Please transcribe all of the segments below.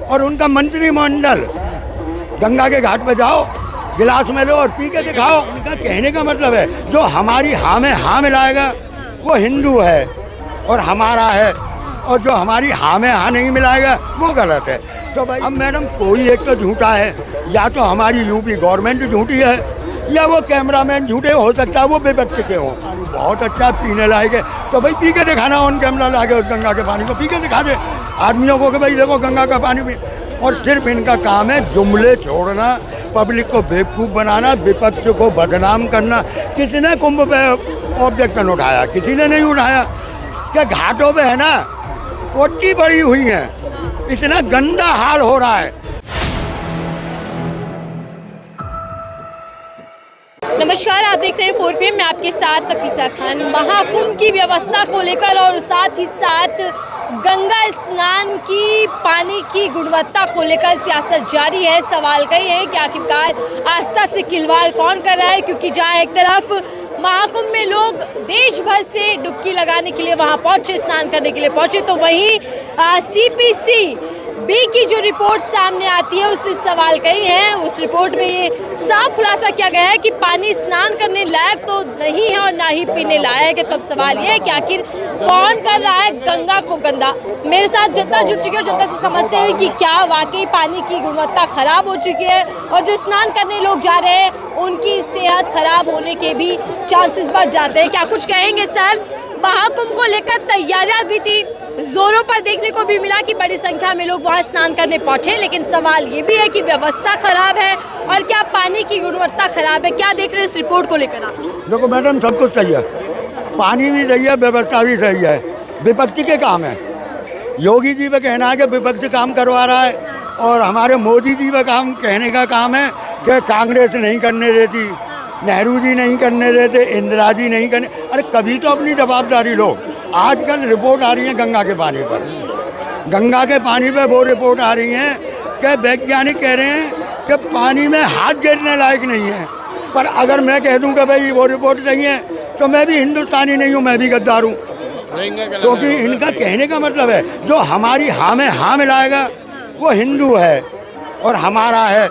और उनका मंत्रिमंडल गंगा के घाट पे जाओ, गिलास में लो और पी के दिखाओ। उनका कहने का मतलब है जो हमारी हाँ में हाँ मिलाएगा वो हिंदू है और हमारा है, और जो हमारी हाँ में हाँ नहीं मिलाएगा वो गलत है। तो भाई अब मैडम कोई एक तो झूठा है, या तो हमारी यूपी गवर्नमेंट झूठी है या वो कैमरामैन झूठे, हो सकता है वो बेवक्त के हों। पानी बहुत अच्छा पीने लायक है, तो भाई पी के दिखाना ऑन कैमरा लाके उस गंगा के पानी को पी के दिखा दे आदमियों को कि भाई देखो गंगा का पानी पी। और सिर्फ इनका काम है जुमले छोड़ना, पब्लिक को बेवकूफ़ बनाना, विपक्ष को बदनाम करना। किसी ने कुंभ पे ऑब्जेक्शन उठाया, किसी ने नहीं उठाया। क्या घाटों पे है ना पोटी पड़ी हुई है, इतना गंदा हाल हो रहा है। नमस्कार, आप देख रहे हैं 4 PM। मैं आपके साथ नफीसा खान। महाकुंभ की व्यवस्था को लेकर और साथ ही साथ गंगा स्नान की पानी की गुणवत्ता को लेकर सियासत जारी है। सवाल कई है कि आखिरकार आस्था से खिलवाड़ कौन कर रहा है, क्योंकि जहाँ एक तरफ महाकुंभ में लोग देश भर से डुबकी लगाने के लिए वहाँ पहुँचे, स्नान करने के लिए पहुँचे, तो वहीं CPC बी की जो रिपोर्ट सामने आती है उससे सवाल कई हैं। उस रिपोर्ट में ये साफ खुलासा किया गया है कि पानी स्नान करने लायक तो नहीं है और ना ही पीने लायक है। तब सवाल ये है कि आखिर कौन कर रहा है गंगा को गंदा। मेरे साथ जनता जुड़ चुकी है और जनता से समझते हैं कि क्या वाकई पानी की गुणवत्ता खराब हो चुकी है और जो स्नान करने लोग जा रहे हैं उनकी सेहत खराब होने के भी चांसेस बढ़ जाते हैं। क्या कुछ कहेंगे सर? महाकुंभ को लेकर तैयारियां भी थी, जोरों पर देखने को भी मिला कि बड़ी संख्या में लोग वहां स्नान करने पहुंचे, लेकिन सवाल ये भी है कि व्यवस्था खराब है और क्या पानी की गुणवत्ता खराब है। क्या देख रहे हैं इस रिपोर्ट को लेकर आप? देखो मैडम, सब कुछ सही है, पानी भी सही है, व्यवस्था भी सही है। विपक्ष के काम है, योगी जी पे कहना है कि विपक्ष काम करवा रहा है, और हमारे मोदी जी पे काम कहने का काम है कि कांग्रेस नहीं करने देती, नेहरू जी नहीं करने देते, इंदिरा जी नहीं करने। अरे कभी तो अपनी जवाबदारी लो। आजकल रिपोर्ट आ रही है गंगा के पानी पर, गंगा के पानी पे वो रिपोर्ट आ रही है कि वैज्ञानिक कह रहे हैं कि पानी में हाथ गिरने लायक नहीं है। पर अगर मैं कह दूं कि भाई वो रिपोर्ट नहीं है तो मैं भी हिंदुस्तानी नहीं हूँ, मैं भी गद्दार हूँ। क्योंकि इनका कहने का मतलब है जो हमारी हाँ में हाँ मिलाएगा वो हिंदू है और हमारा है,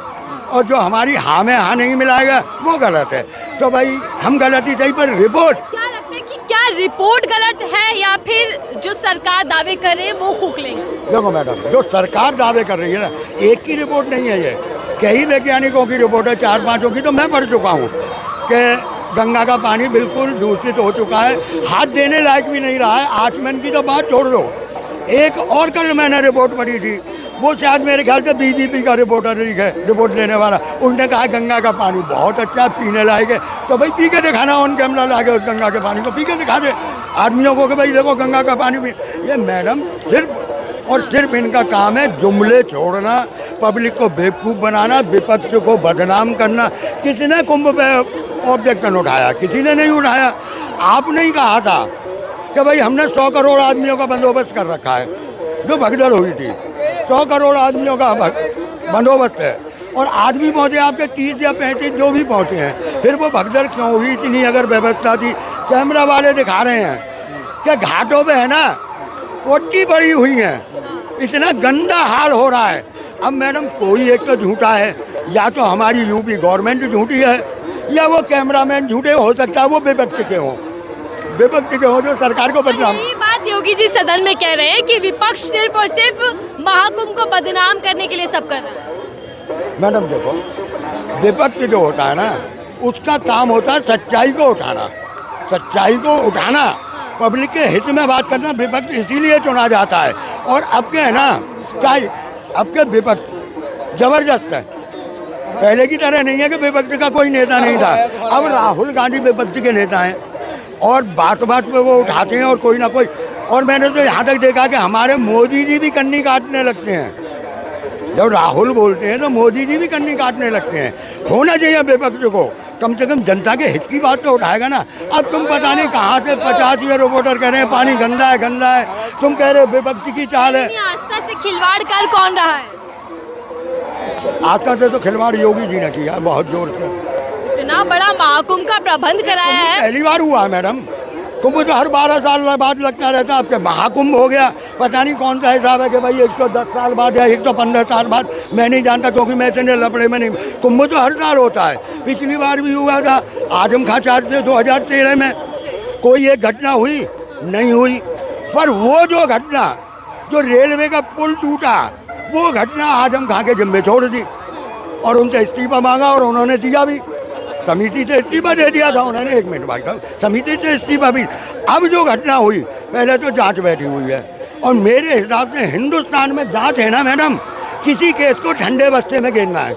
और जो हमारी हाँ में हाँ नहीं मिलाएगा वो गलत है। तो भाई हम गलती सही, पर रिपोर्ट क्या लगता है कि क्या रिपोर्ट गलत है या फिर जो सरकार दावे कर रही है वो खोखलेंगे? देखो मैडम, जो सरकार दावे कर रही है ना, एक की रिपोर्ट नहीं है ये, कई वैज्ञानिकों की रिपोर्ट है, 4-5 की तो मैं पढ़ चुका हूँ कि गंगा का पानी बिल्कुल दूषित हो चुका है, हाथ देने लायक भी नहीं रहा है। आचमन की तो बात छोड़ दो, एक और कल मैंने रिपोर्ट पढ़ी थी, वो शायद मेरे ख्याल से बीजेपी का रिपोर्टर है, रिपोर्ट लेने वाला, उसने कहा गंगा का पानी बहुत अच्छा पीने लायक है। तो भाई पी के दिखाना ऑन कैमरा लाके उस गंगा के पानी को पी के दिखा दे आदमियों को कि भाई देखो गंगा का पानी पी। ये मैडम सिर्फ और सिर्फ इनका काम है जुमले छोड़ना, पब्लिक को बेवकूफ़ बनाना, विपक्ष को बदनाम करना। किसी ने कुंभ पे ऑब्जेक्शन उठाया, किसी ने नहीं उठाया। आपने ही कहा था कि भाई हमने 100 करोड़ आदमियों का बंदोबस्त कर रखा है, जो भगदड़ हुई थी 100 करोड़ आदमियों का बंदोबस्त है, और आदमी पहुँचे आपके 30 या 35 जो भी पहुँचे हैं। फिर वो भगदड़ क्यों हुई? इतनी अगर व्यवस्था थी, कैमरा वाले दिखा रहे हैं कि घाटों पे है ना पोटी पड़ी हुई है, इतना गंदा हाल हो रहा है। अब मैडम कोई एक तो झूठा है, या तो हमारी यूपी गवर्नमेंट झूठी है या वो कैमरामैन झूठे, हो सकता है वो विपक्ष के हों, जो सरकार को बदनाम। ये बात योगी जी सदन में कह रहे हैं कि विपक्ष सिर्फ और सिर्फ महाकुंभ को बदनाम करने के लिए सब कर रहा है। मैडम देखो, विपक्ष जो होता है ना उसका काम होता है सच्चाई को उठाना, सच्चाई को उठाना, पब्लिक के हित में बात करना। विपक्ष इसीलिए चुना जाता है। और अब के है ना, क्या अब के विपक्ष जबरदस्त है, पहले की तरह नहीं है कि विपक्ष का कोई नेता नहीं था। अब राहुल गांधी विपक्ष के नेता हैं और बात बात पे वो उठाते हैं और कोई ना कोई। और मैंने तो यहाँ तक देखा कि हमारे मोदी जी भी कन्नी काटने लगते हैं, जब राहुल बोलते हैं तो मोदी जी भी कन्नी काटने लगते हैं। होना चाहिए विपक्ष को, कम से कम जनता के हित की बात तो उठाएगा ना। अब तुम पता नहीं कहाँ से 50 ये रिपोर्टर कह रहे हैं पानी गंदा है, गंदा है, तुम कह रहे हो विपक्ष की चाल है। आस्था से खिलवाड़ कर कौन रहा है? आस्था से तो खिलवाड़ योगी जी ने किया बहुत जोर से। इतना बड़ा महाकुंभ का प्रबंध कराया है, पहली बार हुआ है मैडम, कुंभ तो हर 12 साल बाद लगता रहता है। आपके महाकुंभ हो गया, पता नहीं कौन सा हिसाब है कि भाई 110 साल बाद या 115 साल बाद, मैं नहीं जानता क्योंकि मैं इतने लफड़े में नहीं। कुंभ तो हर साल होता है, पिछली बार भी हुआ था आजम खां चार्ज से 2013 में। कोई एक घटना हुई नहीं हुई, पर वो जो घटना जो रेलवे का पुल टूटा, वो घटना आजम खां के जिम्मे छोड़ दी और उनसे इस्तीफा मांगा और उन्होंने दिया भी। समिति से इस्तीफा दे दिया था उन्होंने। 1 मिनट भाई साहब, समिति से इस्तीफा भी। अब जो घटना हुई, पहले तो जांच बैठी हुई है और मेरे हिसाब से हिंदुस्तान में जांच है ना मैडम, किसी केस को ठंडे बस्ते में गिनना है।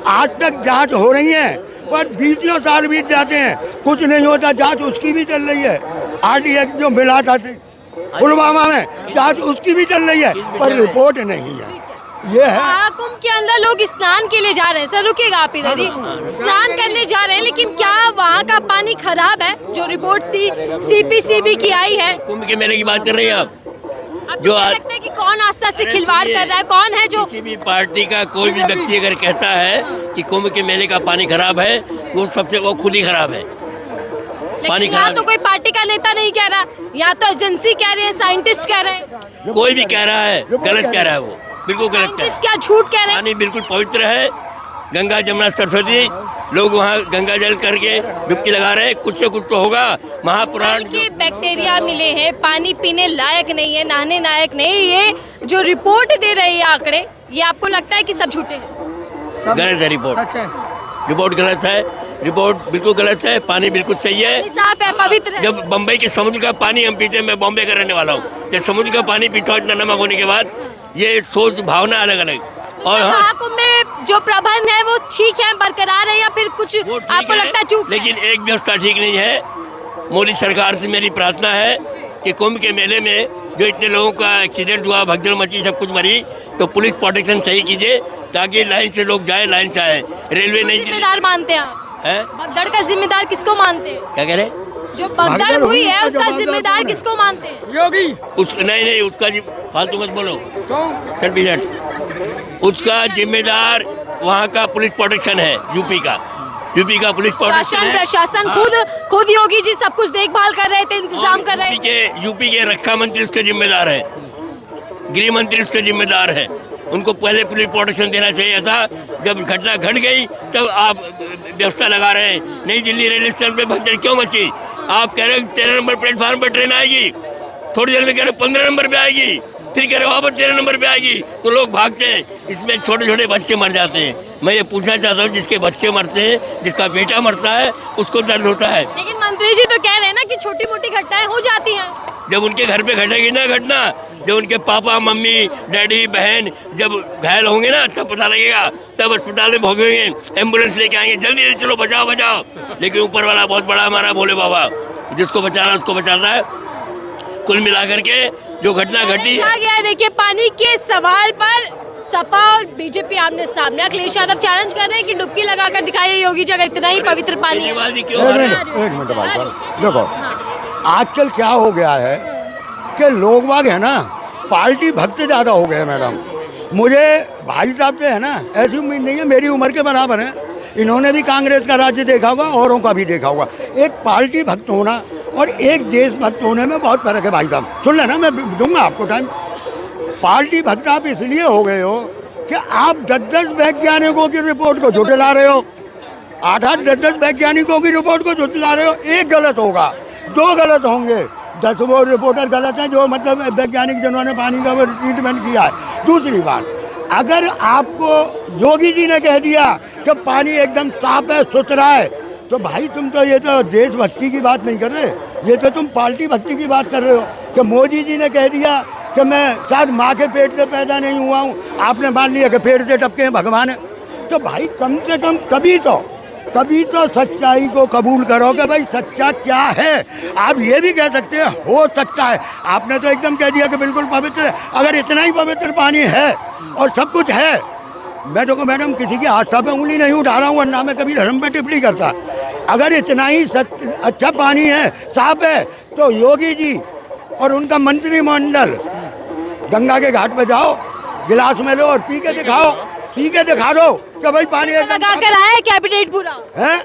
आज तक जांच हो रही है पर 20 साल बीत जाते हैं, कुछ नहीं होता। जांच उसकी भी चल रही है, RDX जो मिला था पुलवामा में, जांच उसकी भी चल रही है पर रिपोर्ट नहीं है। ये है महाकुंभ के अंदर लोग स्नान के लिए जा रहे हैं। सर रुकिएगा आप इधर ही, स्नान करने जा रहे हैं, लेकिन क्या वहाँ का पानी खराब है? जो रिपोर्ट CPCB की आई है। कुंभ के मेले की बात कर रही हैं आप? आपको जो क्या लगता है कि कौन आस्था से खिलवाड़ कर रहा है? कौन है जो किसी भी पार्टी का कोई भी व्यक्ति अगर कहता है कि कुंभ के मेले का पानी खराब है, तो सबसे वो खुद ही खराब है। पानी यहाँ खराब तो कोई पार्टी का नेता नहीं कह रहा, यहाँ तो एजेंसी कह रहे हैं, साइंटिस्ट कह रहे हैं। कोई भी कह रहा है, गलत कह रहा है, वो बिल्कुल गलत कह रहा साइंटिस्ट है। क्या झूठ कह रहे हैं? पानी बिल्कुल पवित्र है, गंगा जमुना सरस्वती, लोग वहाँ गंगा जल करके डुबकी लगा रहे हैं। कुछ न कुछ तो होगा। महापुराण के बैक्टीरिया मिले हैं, पानी पीने लायक नहीं है, नहाने लायक नहीं। ये जो रिपोर्ट दे रहे हैं आंकड़े, ये आपको लगता है कि सब झूठे हैं? गलत है रिपोर्ट, रिपोर्ट गलत है, रिपोर्ट बिल्कुल गलत है। पानी बिल्कुल सही है, साफ है, पवित्र है। जब बम्बई के समुद्र का पानी हम पीते हैं, मैं बॉम्बे का रहने वाला हूँ, जब समुद्र का पानी पीता हूँ इतना नमक होने के बाद, ये सोच भावना अलग अलग। और हाँ, महाकुंभ में जो प्रबंध है वो ठीक है, बरकरार है, या फिर कुछ वो ठीक आपको लगता है चूक है? लेकिन एक व्यवस्था ठीक नहीं है। मोदी सरकार से मेरी प्रार्थना है कि कुंभ के मेले में जो इतने लोगों का एक्सीडेंट हुआ, भगदड़ मची, सब कुछ मरी, तो पुलिस प्रोटेक्शन सही कीजिए ताकि लाइन से लोग जाए, लाइन से आए। रेलवे नहीं जिम्मेदार मानते हैं आप? है? भगदड़ का जिम्मेदार किसको मानते हैं? क्या कह रहे? जो भगदड़ हुई है उसका जिम्मेदार किसको मानते हैं? योगी। नहीं उसका फालतू मत बोलो, चल पीछे। उसका जिम्मेदार वहाँ का पुलिस प्रोटेक्शन है, यूपी का पुलिस प्रोटेक्शन है। प्रशासन खुद योगी जी सब कुछ देखभाल कर रहे थे, इंतजाम कर रहे थे। यूपी के रक्षा मंत्री उसके जिम्मेदार है, गृह मंत्री उसके जिम्मेदार है। उनको पहले पुलिस प्रोटेक्शन देना चाहिए था। जब घटना घट गई तब आप व्यवस्था लगा रहे हैं। नई दिल्ली रेलवे स्टेशन पे भगदड़ क्यों मची? आप कह रहे हैं 13 नंबर प्लेटफार्म पर ट्रेन आएगी, थोड़ी देर में कह रहे 15 नंबर पे आएगी, फिर कह रहे वहाँ पर 13 नंबर पे आएगी, तो लोग भागते हैं। इसमें छोटे छोटे बच्चे मर जाते हैं। मैं ये पूछना चाहता हूँ, जिसके बच्चे मरते हैं, जिसका बेटा मरता है, उसको दर्द होता है। लेकिन मंत्री जी तो कह रहे हैं ना कि छोटी मोटी घटनाएं हो जाती हैं। जब उनके घर पे घटेगी ना घटना, जब उनके पापा मम्मी डैडी बहन जब घायल होंगे ना, तब पता लगेगा, तब अस्पताल में भोगेंगे, एम्बुलेंस लेके आएंगे, जल्दी चलो बचाओ बचाओ। लेकिन ऊपर वाला बहुत बड़ा हमारा भोले बाबा, जिसको बचाना उसको बचाता है। कुल मिलाकर के जो घटना घटी आ गया। देखिए, पानी के सवाल पर सपा और बीजेपी आमने सामने। अखिलेश यादव चैलेंज कर रहे हैं कि डुबकी लगाकर दिखाइए योगी जी, अगर इतना ही पवित्र पानी है। एक मिनट भाई साहब, देखो आजकल क्या हो गया है कि लोग बाग है ना, पार्टी भक्त ज़्यादा हो गए मैडम। मुझे भाई साहब से है ना ऐसी उम्मीद नहीं है, मेरी उम्र के बराबर है। इन्होंने भी कांग्रेस का राज्य देखा होगा, औरों का भी देखा होगा। एक पार्टी भक्त होना और एक देशभक्त होने में बहुत फर्क है भाई साहब। सुन लेना, मैं दूंगा आपको टाइम। पार्टी भक्त आप इसलिए हो गए हो कि आप 10-10 वैज्ञानिकों की रिपोर्ट को झुठला रहे हो, 8-8 10-10 वैज्ञानिकों की रिपोर्ट को झुठला रहे हो। एक गलत होगा, 2 गलत होंगे, 10 वो रिपोर्टर गलत हैं जो मतलब वैज्ञानिक जिन्होंने पानी का ट्रीटमेंट किया है। दूसरी बात, अगर आपको योगी जी ने कह दिया कि पानी एकदम साफ है, सुथरा है, तो भाई तुम तो ये तो देशभक्ति की बात नहीं कर रहे, ये तो तुम पार्टी भक्ति की बात कर रहे हो। कि मोदी जी ने कह दिया कि मैं शायद माँ के पेट से पैदा नहीं हुआ हूँ, आपने मान लिया कि पेट से टपके हैं भगवान है। तो भाई कम से कम कभी तो सच्चाई को कबूल करो कि भाई सच्चा क्या है। आप ये भी कह सकते हैं हो सकता है, आपने तो एकदम कह दिया कि बिल्कुल पवित्र है। अगर इतना ही पवित्र पानी है और सब कुछ है, मैं तो मैडम किसी की आस्था पे उंगली नहीं उठा रहा हूँ, वरना मैं कभी धर्म पे टिप्पणी करता। अगर इतना ही अच्छा पानी है, साफ है, तो योगी जी और उनका मंत्रिमंडल गंगा के घाट पे जाओ, गिलास में लो और पी के दिखा दो कि भाई पानी लगा कर आया कैबिनेट पूरा है।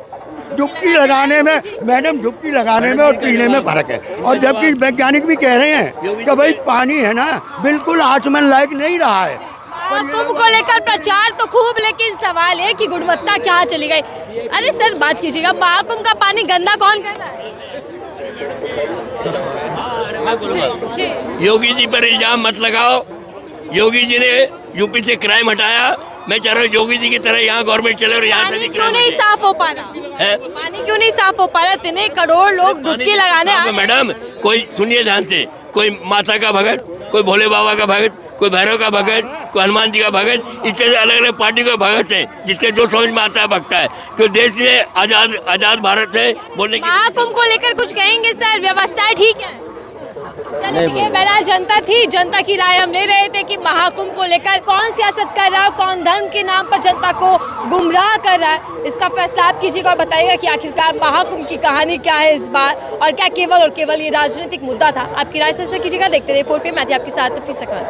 डुबकी लगाने में मैडम, डुबकी लगाने में और पीने में फर्क है। और जबकि वैज्ञानिक भी कह रहे हैं कि भाई पानी है ना बिल्कुल आचमन लायक नहीं रहा है। महाकुंभ को लेकर प्रचार तो खूब, लेकिन सवाल है कि गुणवत्ता क्या चली गई। अरे सर बात कीजिएगा, महाकुंभ का पानी गंदा कौन कर रहा है? जी। योगी जी पर इल्जाम मत लगाओ। योगी जी ने यूपी से क्राइम हटाया। मैं चाह रहा हूँ योगी जी की तरह यहाँ गवर्नमेंट चले और यहाँ पानी क्यों नहीं साफ हो पा रहा है? पानी क्यों नहीं साफ हो पा रहा? इतने करोड़ लोग डुबकी लगाने आ रहे हैं। मैडम कोई सुनिए ध्यान से, कोई माता का भगत, कोई भोले बाबा का भगत, कोई भैरव का भगत, कोई हनुमान जी का भगत, इस तरह अलग अलग पार्टी का भगत है, जिससे जो समझ में आता है भगता है। क्यों देश में आजाद भारत है बोलने की। महाकुंभ को लेकर कुछ कहेंगे सर? व्यवस्थाएं ठीक है? चलो ठीक है, बहरहाल जनता थी, जनता की राय हम ले रहे थे कि महाकुंभ को लेकर कौन सियासत कर रहा है, कौन धर्म के नाम पर जनता को गुमराह कर रहा है, इसका फैसला आप कीजिएगा और बताइएगा कि आखिरकार महाकुंभ की कहानी क्या है इस बार, और क्या केवल और केवल ये राजनीतिक मुद्दा था। आपकी राय से कीजिएगा। देखते रहिए 4PM, मैं थी आपके साथ तफीसा खान।